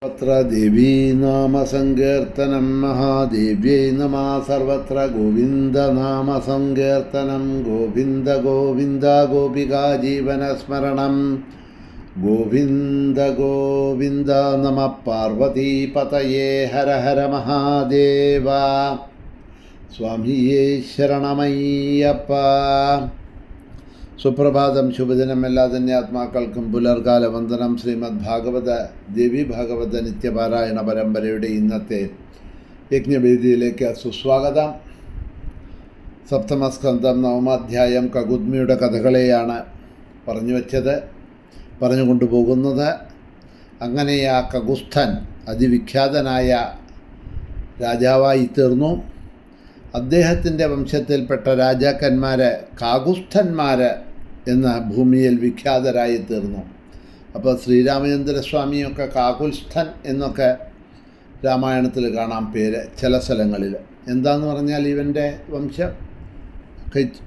സർവത്ര ദേവീ നാമ സങ്കീർത്തനം മഹാദേവ്യൈ നമഃ സർവത്ര ഗോവിന്ദനാമ സങ്കീർത്തനം ഗോവിന്ദ ഗോവിന്ദ ഗോപികാ ജീവനസ്മരണം ഗോവിന്ദ ഗോവിന്ദ നമഃ പാർവതീപതയേ ഹര ഹര മഹാദേവ സ്വാമിയേ ശരണമയ്യപ്പ. സുപ്രഭാതം, ശുഭദിനം. എല്ലാ തന്നെ ആത്മാക്കൾക്കും പുലർകാല വന്ദനം. ശ്രീമദ് ഭാഗവത ദേവി ഭാഗവത നിത്യപാരായണ പരമ്പരയുടെ ഇന്നത്തെ യജ്ഞവേദിയിലേക്ക് സുസ്വാഗതം. സപ്തമസ്കന്ധം നവമാധ്യായം കകുദ്മിയുടെ കഥകളെയാണ് പറഞ്ഞുകൊണ്ടുപോകുന്നത്. അങ്ങനെ ആ കകുസ്ഥൻ അതിവിഖ്യാതനായ രാജാവായി തീർന്നു. അദ്ദേഹത്തിൻ്റെ വംശത്തിൽപ്പെട്ട രാജാക്കന്മാർ കാകുസ്ഥന്മാർ എന്ന ഭൂമിയിൽ വിഖ്യാതരായി തീർന്നു. അപ്പോൾ ശ്രീരാമചന്ദ്രസ്വാമിയൊക്കെ കാകുസ്ഥൻ എന്നൊക്കെ രാമായണത്തിൽ കാണാം പേര് ചില സ്ഥലങ്ങളിൽ. എന്താന്ന് പറഞ്ഞാൽ ഇവൻ്റെ വംശം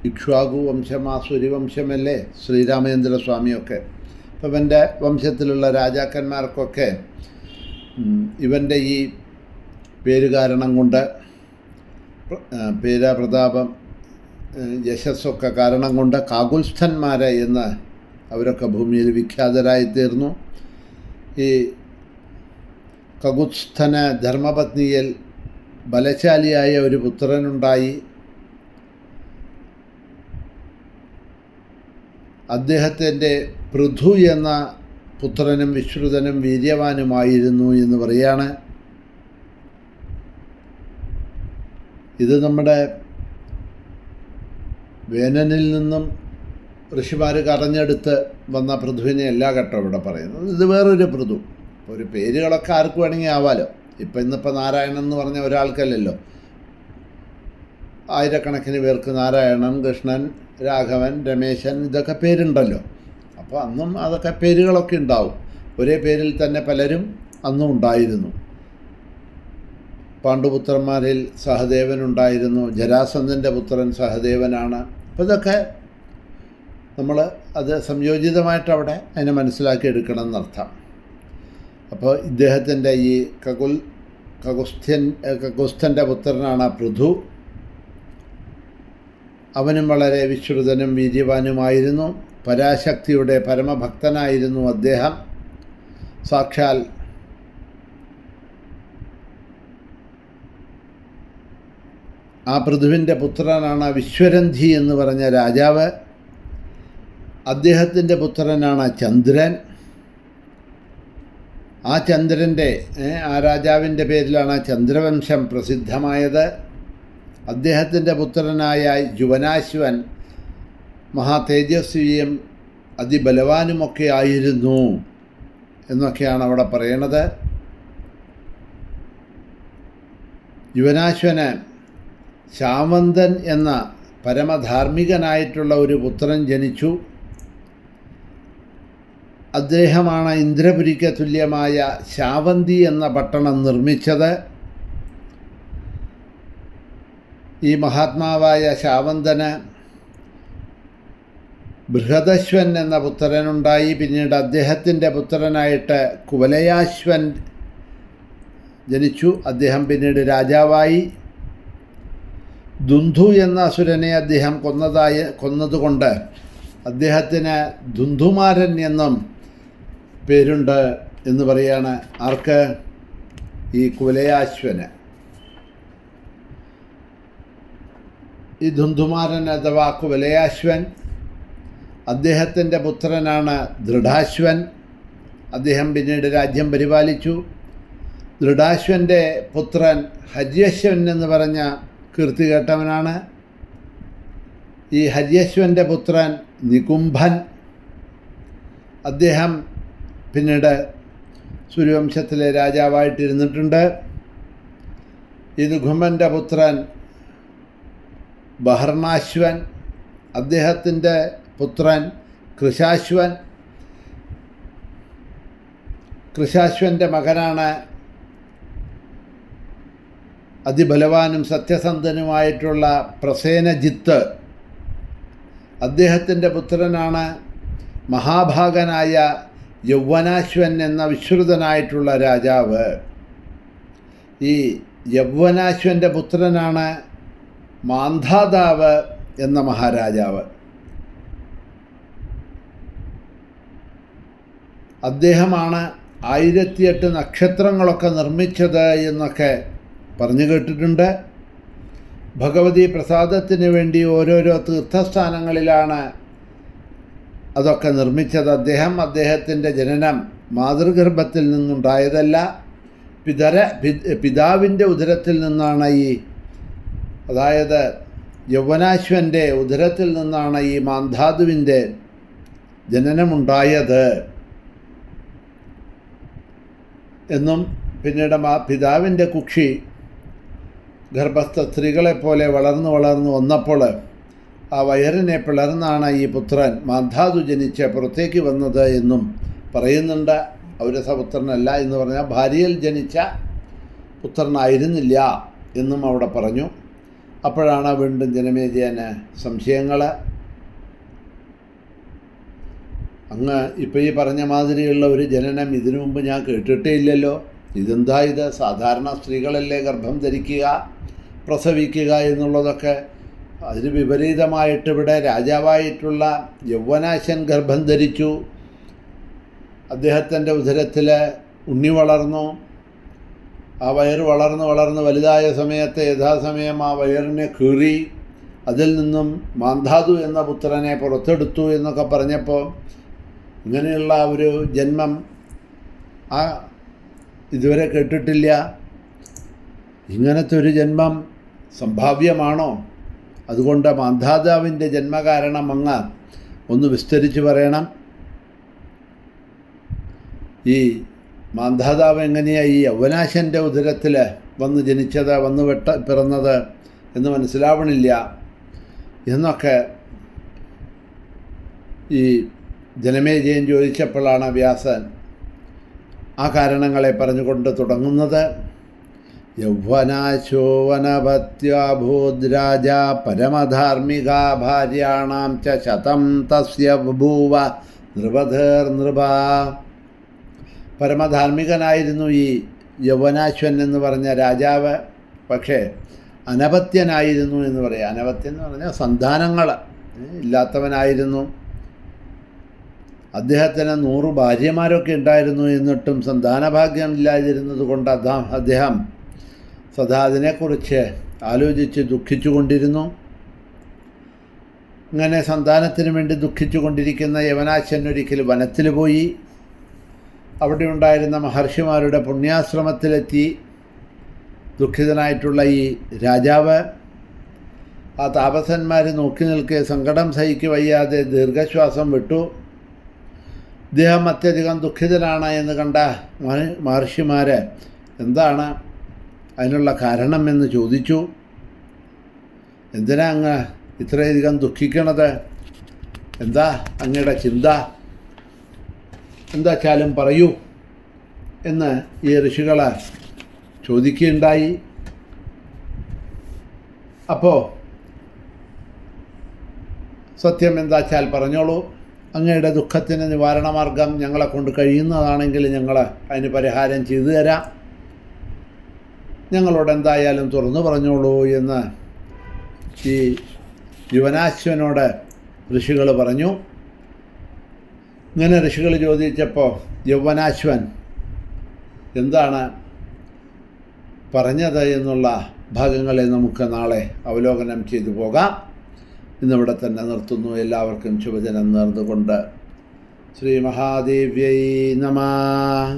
ഇക്ഷ്വാകു വംശം, ആസുരി വംശമല്ലേ ശ്രീരാമചന്ദ്രസ്വാമിയൊക്കെ. അപ്പോൾ ഇവൻ്റെ വംശത്തിലുള്ള രാജാക്കന്മാർക്കൊക്കെ ഇവൻ്റെ ഈ പേര് കാരണം കൊണ്ട് പ്രതാപം യശസ്സൊക്കെ കാരണം കൊണ്ട് കാകുൽസ്ഥന്മാരെ എന്ന് അവരൊക്കെ ഭൂമിയിൽ വിഖ്യാതരായിത്തീർന്നു. ഈ കകുത്സ്ഥന് ധർമ്മപത്നിയിൽ ബലശാലിയായ ഒരു പുത്രനുണ്ടായി. അദ്ദേഹത്തിൻ്റെ പൃഥു എന്ന പുത്രനും വിശ്രുതനും വീര്യവാനുമായിരുന്നു എന്ന് പറയാണ്. ഇത് നമ്മുടെ വേനനിൽ നിന്നും ഋഷിമാർ കറഞ്ഞെടുത്ത് വന്ന പൃഥുവിനെ എല്ലാ ഘട്ടവും ഇവിടെ പറയുന്നത്. ഇത് വേറൊരു പൃഥു. ഒരു പേരുകളൊക്കെ ആർക്ക് വേണമെങ്കിൽ ആവാലോ. ഇന്നിപ്പോൾ നാരായണൻ എന്ന് പറഞ്ഞ ഒരാൾക്കല്ലല്ലോ, ആയിരക്കണക്കിന് പേർക്ക് നാരായണൻ, കൃഷ്ണൻ, രാഘവൻ, രമേശൻ ഇതൊക്കെ പേരുണ്ടല്ലോ. അപ്പോൾ അന്നും അതൊക്കെ പേരുകളൊക്കെ ഉണ്ടാവും. ഒരേ പേരിൽ തന്നെ പലരും അന്നും ഉണ്ടായിരുന്നു. പാണ്ഡുപുത്രന്മാരിൽ സഹദേവനുണ്ടായിരുന്നു. ജരാസന്ധൻ്റെ പുത്രൻ സഹദേവനാണ്. അപ്പോൾ ഇതൊക്കെ നമ്മൾ അത് സംയോജിതമായിട്ട് അവിടെ അതിനെ മനസ്സിലാക്കിയെടുക്കണം എന്നർത്ഥം. അപ്പോൾ ഇദ്ദേഹത്തിൻ്റെ ഈ കകുസ്ഥൻ്റെ പുത്രനാണ് പൃഥു. അവനും വളരെ വിശ്രുതനും വീര്യവാനുമായിരുന്നു. പരാശക്തിയുടെ പരമഭക്തനായിരുന്നു അദ്ദേഹം. സാക്ഷാൽ ആ പൃഥുവിൻ്റെ പുത്രനാണ് വിശ്വരന്ധി എന്ന് പറഞ്ഞ രാജാവ്. അദ്ദേഹത്തിൻ്റെ പുത്രനാണ് ചന്ദ്രൻ. ആ രാജാവിൻ്റെ പേരിലാണ് ചന്ദ്രവംശം പ്രസിദ്ധമായത്. അദ്ദേഹത്തിൻ്റെ പുത്രനായ യുവനാശ്വൻ മഹാതേജസ്വിയും അതിബലവാനുമൊക്കെ ആയിരുന്നു എന്നൊക്കെയാണ് അവിടെ പറയണത്. യുവനാശ്വന് ശാവന്തൻ എന്ന പരമധാർമ്മികനായിട്ടുള്ള ഒരു പുത്രൻ ജനിച്ചു. അദ്ദേഹമാണ് ഇന്ദ്രപുരിക്ക് തുല്യമായ ശാവന്തി എന്ന പട്ടണം നിർമ്മിച്ചത്. ഈ മഹാത്മാവായ ശാവന്തന് ബൃഹദശ്വൻ എന്ന പുത്രനുണ്ടായി. പിന്നീട് അദ്ദേഹത്തിൻ്റെ പുത്രനായിട്ട് കുവലയാശ്വൻ ജനിച്ചു. അദ്ദേഹം പിന്നീട് രാജാവായി. ദുന്ധു എന്ന അസുരനെ അദ്ദേഹം കൊന്നതുകൊണ്ട് അദ്ദേഹത്തിന് ദുന്ധുമാരൻ എന്നും പേരുണ്ട് എന്ന് പറയാണ്. ആർക്ക്? ഈ കുവലയാശ്വന്. ഈ ദുന്ധുമാരൻ അഥവാ കുവലയാശ്വൻ അദ്ദേഹത്തിൻ്റെ പുത്രനാണ് ദൃഢാശ്വൻ. അദ്ദേഹം പിന്നീട് രാജ്യം പരിപാലിച്ചു. ദൃഢാശ്വൻ്റെ പുത്രൻ ഹര്യശ്വൻ എന്ന് പറഞ്ഞ കീർത്തി കേട്ടവനാണ്. ഈ ഹര്യശ്വൻ്റെ പുത്രൻ നികുംഭൻ. അദ്ദേഹം പിന്നീട് സൂര്യവംശത്തിലെ രാജാവായിട്ടിരുന്നിട്ടുണ്ട്. ഈ നികുംഭൻ്റെ പുത്രൻ ബഹർണാശ്വൻ. അദ്ദേഹത്തിൻ്റെ പുത്രൻ കൃശാശ്വൻ. കൃശാശ്വൻ്റെ മകനാണ് അതിബലവാനും സത്യസന്ധനുമായിട്ടുള്ള പ്രസേനജിത്ത്. അദ്ദേഹത്തിൻ്റെ പുത്രനാണ് മഹാഭാഗനായ യൗവനാശ്വൻ എന്ന വിശ്രുതനായിട്ടുള്ള രാജാവ്, ഈ യൗവനാശ്വൻ്റെ പുത്രനാണ് മാന്ധാതാവ് എന്ന മഹാരാജാവ്. അദ്ദേഹമാണ് 1008 നക്ഷത്രങ്ങളൊക്കെ നിർമ്മിച്ചത് എന്നൊക്കെ പറഞ്ഞു കേട്ടിട്ടുണ്ട്. ഭഗവതി പ്രസാദത്തിന് വേണ്ടി ഓരോരോ തീർത്ഥസ്ഥാനങ്ങളിലാണ് അതൊക്കെ നിർമ്മിച്ചത്. അദ്ദേഹത്തിൻ്റെ ജനനം മാതൃഗർഭത്തിൽ നിന്നുണ്ടായതല്ല, പിതാവിൻ്റെ ഉദരത്തിൽ നിന്നാണ് അതായത് യൗവനാശ്വൻ്റെ ഉദരത്തിൽ നിന്നാണ് ഈ മാന്ധാതുവിൻ്റെ ജനനമുണ്ടായത് എന്നും പിന്നീട് പിതാവിൻ്റെ കുക്ഷി ഗർഭസ്ഥ സ്ത്രീകളെപ്പോലെ വളർന്നു വന്നപ്പോൾ ആ വയറിനെ പിളർന്നാണ് ഈ പുത്രൻ മാന്ധാതു ജനിച്ച് പുറത്തേക്ക് വന്നത് എന്നും പറയുന്നുണ്ട്. ഔരസപുത്രനല്ല എന്ന് പറഞ്ഞാൽ ഭാര്യയിൽ ജനിച്ച പുത്രനായിരുന്നില്ല എന്നും അവിടെ പറഞ്ഞു. അപ്പോഴാണ് വീണ്ടും ജനമേജയന് സംശയങ്ങൾ. അങ്ങ് ഇപ്പോൾ ഈ പറഞ്ഞ മാതിരിയുള്ള ഒരു ജനനം ഇതിനു മുമ്പ് ഞാൻ കേട്ടിട്ടേ ഇല്ലല്ലോ. ഇതെന്താ ഇത്? സാധാരണ സ്ത്രീകളല്ലേ ഗർഭം ധരിക്കുക, പ്രസവിക്കുക എന്നുള്ളതൊക്കെ. അതിന് വിപരീതമായിട്ട് ഇവിടെ രാജാവായിട്ടുള്ള യൗവനാശ്വൻ ഗർഭം ധരിച്ചു. അദ്ദേഹത്തിൻ്റെ ഉദരത്തിൽ ഉണ്ണി വളർന്നു. ആ വയറ് വളർന്ന് വലുതായ സമയത്ത് യഥാസമയം ആ വയറിനെ കീറി അതിൽ നിന്നും മാന്ധാതു എന്ന പുത്രനെ പുറത്തെടുത്തു എന്നൊക്കെ പറഞ്ഞപ്പോൾ ഇങ്ങനെയുള്ള ഒരു ജന്മം ഇതുവരെ കേട്ടിട്ടില്ല. ഇങ്ങനത്തെ ഒരു ജന്മം സംഭാവ്യമാണോ? അതുകൊണ്ട് മാന്ധാതാവിൻ്റെ ജന്മകാരണം അങ്ങ് ഒന്ന് വിസ്തരിച്ച് പറയണം. ഈ മാന്ധാതാവ് എങ്ങനെയാണ് ഈ യൗവനാശ്വൻ്റെ ഉദരത്തിൽ വന്ന് ജനിച്ചത്, വന്ന് പിറന്നത് എന്ന് മനസ്സിലാവണില്ല എന്നൊക്കെ ഈ ജനമേജയൻ ചോദിച്ചപ്പോഴാണ് വ്യാസൻ ആ കാരണങ്ങളെ പറഞ്ഞുകൊണ്ട് തുടങ്ങുന്നത്. യൗവനാശോ വനപത്യാഭൂദ്രാജ പരമധാർമ്മിക ഭാര്യാണാം ച ശതം തസ്യ ബഭൂവ നൃപധേർനൃപ. പരമധാർമ്മികനായിരുന്നു ഈ യൗവനാശ്വൻ എന്ന് പറഞ്ഞ രാജാവ്. പക്ഷേ അനപത്യനായിരുന്നു എന്ന് പറയാം. അനപത്യൻ എന്ന് പറഞ്ഞാൽ സന്താനങ്ങൾ ഇല്ലാത്തവനായിരുന്നു. അദ്ദേഹത്തിന് 100 ഭാര്യമാരൊക്കെ ഉണ്ടായിരുന്നു. എന്നിട്ടും സന്താനഭാഗ്യം ഇല്ലാതിരുന്നത് കൊണ്ട് അദ്ദേഹം സദാ അതിനെക്കുറിച്ച് ആലോചിച്ച് ദുഃഖിച്ചു കൊണ്ടിരുന്നു. ഇങ്ങനെ സന്താനത്തിന് വേണ്ടി ദുഃഖിച്ചു കൊണ്ടിരിക്കുന്ന യവനാശ്വൻ ഒരിക്കൽ വനത്തിൽ പോയി. അവിടെ ഉണ്ടായിരുന്ന മഹർഷിമാരുടെ പുണ്യാശ്രമത്തിലെത്തി. ദുഃഖിതനായിട്ടുള്ള ഈ രാജാവ് ആ താപസന്മാർ നോക്കി നിൽക്കെ സങ്കടം സഹിക്ക് വയ്യാതെ ദീർഘശ്വാസം വിട്ടു. ഇദ്ദേഹം അത്യധികം ദുഃഖിതനാണ് എന്ന് കണ്ട മഹർഷിമാർ എന്താണ് അതിനുള്ള കാരണം എന്ന് ചോദിച്ചു. എന്തിനാ അങ്ങ് ഇത്രയധികം ദുഃഖിക്കണത്? എന്താ അങ്ങയുടെ ചിന്ത? എന്താച്ചാലും പറയൂ എന്ന് ഈ ഋഷികൾ ചോദിക്കുകയുണ്ടായി. അപ്പോൾ സത്യം എന്താച്ചാൽ പറഞ്ഞോളൂ. അങ്ങയുടെ ദുഃഖത്തിന് നിവാരണമാർഗം ഞങ്ങളെ കൊണ്ട് കഴിയുന്നതാണെങ്കിൽ ഞങ്ങൾ അതിന് പരിഹാരം ചെയ്തു തരാം. ഞങ്ങളോട് എന്തായാലും തുറന്നു പറഞ്ഞോളൂ എന്ന് ഈ യുവനാശ്വനോട് ഋഷികൾ പറഞ്ഞു. ഇങ്ങനെ ഋഷികൾ ചോദിച്ചപ്പോൾ യൗവനാശ്വൻ എന്താണ് പറഞ്ഞത് എന്നുള്ള ഭാഗങ്ങളെ നമുക്ക് നാളെ അവലോകനം ചെയ്തു പോകാം. ഇന്നിവിടെ തന്നെ നിർത്തുന്നു. എല്ലാവർക്കും ശുഭദിനം നേർന്നുകൊണ്ട് ശ്രീ മഹാദേവ്യൈ നമഃ.